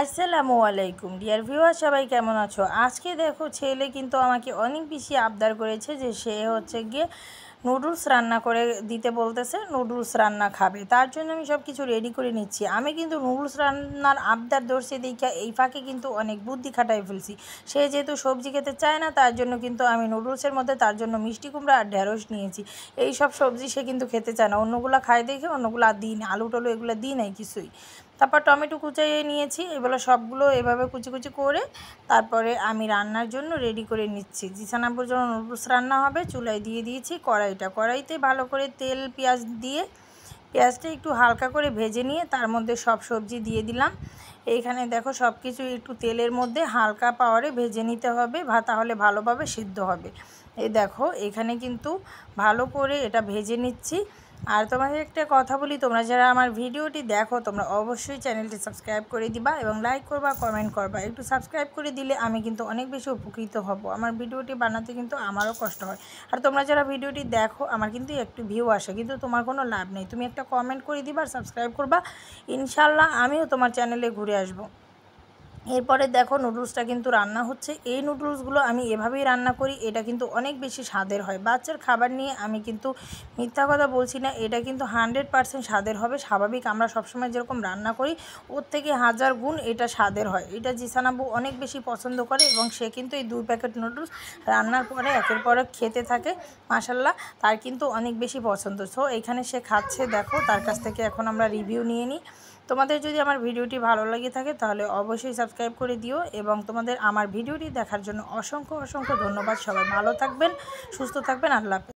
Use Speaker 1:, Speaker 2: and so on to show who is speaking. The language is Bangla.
Speaker 1: আসসালামু আলাইকুম ডিয়ার ভিউয়ার, সবাই কেমন আছো? আজকে দেখো ছেলে কিন্তু আমাকে অনেক বেশি আবদার করেছে যে সে হচ্ছে গিয়ে নুডলস রান্না করে দিতে বলতেছে, নুডলস রান্না খাবে। তার জন্য আমি সব কিছু রেডি করে নিচ্ছি। আমি কিন্তু নুডলস রান্নার আবদার ধরছে দেখা এই ফাঁকে কিন্তু অনেক বুদ্ধি খাটাই ফেলছি। সে যেহেতু সবজি খেতে চায় না, তার জন্য কিন্তু আমি নুডলসের মধ্যে তার জন্য মিষ্টি কুমড়া আর ঢেঁড়স নিয়েছি। এই সব সবজি সে কিন্তু খেতে চায় না, অন্যগুলো খায় দেখে অন্যগুলো আর দিই না, আলু টালু এগুলো দিই নাই কিছুই। তারপর টমেটো কুচিয়ে নিয়েছি, এগুলো সবগুলো এভাবে কুচি কুচি করে তারপরে আমি রান্নার জন্য রেডি করে নিচ্ছি। জিসানাপুর জন্য নুডলস রান্না হবে, চুলায় দিয়ে দিয়েছি কড়াইতে ভালো করে তেল পেঁয়াজ দিয়ে পেঁয়াজটা একটু হালকা করে ভেজে নিয়ে তার মধ্যে সব সবজি দিয়ে দিলাম। এইখানে দেখো সব কিছু একটু তেলের মধ্যে হালকা পাওয়ারে ভেজে নিতে হবে, তাহলে ভালোভাবে সিদ্ধ হবে। এই দেখো এখানে কিন্তু ভালো করে এটা ভেজে নিচ্ছি। আর তোমাদের একটা কথা বলি, তোমরা যারা আমার ভিডিওটি দেখো তোমরা অবশ্যই চ্যানেলটি সাবস্ক্রাইব করে দিবা এবং লাইক করবা, কমেন্ট করবা। একটু সাবস্ক্রাইব করে দিলে আমি কিন্তু অনেক বেশি উপকৃত হব। আমার ভিডিওটি বানাতে কিন্তু আমারও কষ্ট হয়। আর তোমরা যারা ভিডিওটি দেখো আমার কিন্তু একটু ভিউ আসে, কিন্তু তোমার কোনো লাভ নেই। তুমি একটা কমেন্ট করে দিবা আর সাবস্ক্রাইব করবা, ইনশাল্লাহ আমিও তোমার চ্যানেলে ঘুরে আসবো। এরপরে দেখো নুডলসটা কিন্তু রান্না হচ্ছে। এই নুডলসগুলো আমি এভাবেই রান্না করি, এটা কিন্তু অনেক বেশি স্বাদের হয়। বাচ্চার খাবার নিয়ে আমি কিন্তু মিথ্যা কথা বলছি না, এটা কিন্তু 100% স্বাদের হবে। স্বাভাবিক আমরা সবসময় যেরকম রান্না করি ওর থেকে 1000 গুণ এটা স্বাদের হয়। এটা জিসানাবু অনেক বেশি পছন্দ করে এবং সে কিন্তু এই 2 প্যাকেট নুডলস রান্নার পরে একের পর এক খেতে থাকে। মাশাল্লাহ, তার কিন্তু অনেক বেশি পছন্দ। সো এখানে সে খাচ্ছে, দেখো তার কাছ থেকে এখন আমরা রিভিউ নিয়ে নিই। তোমাদের যদি আমার ভিডিওটি ভালো লাগে থাকে তাহলে অবশ্যই সাবস্ক্রাইব করে দিও এবং তোমাদের আমার ভিডিওটি দেখার জন্য অসংখ্য অসংখ্য ধন্যবাদ। সবাই ভালো থাকবেন, সুস্থ থাকবেন, আল্লাহ হাফেজ।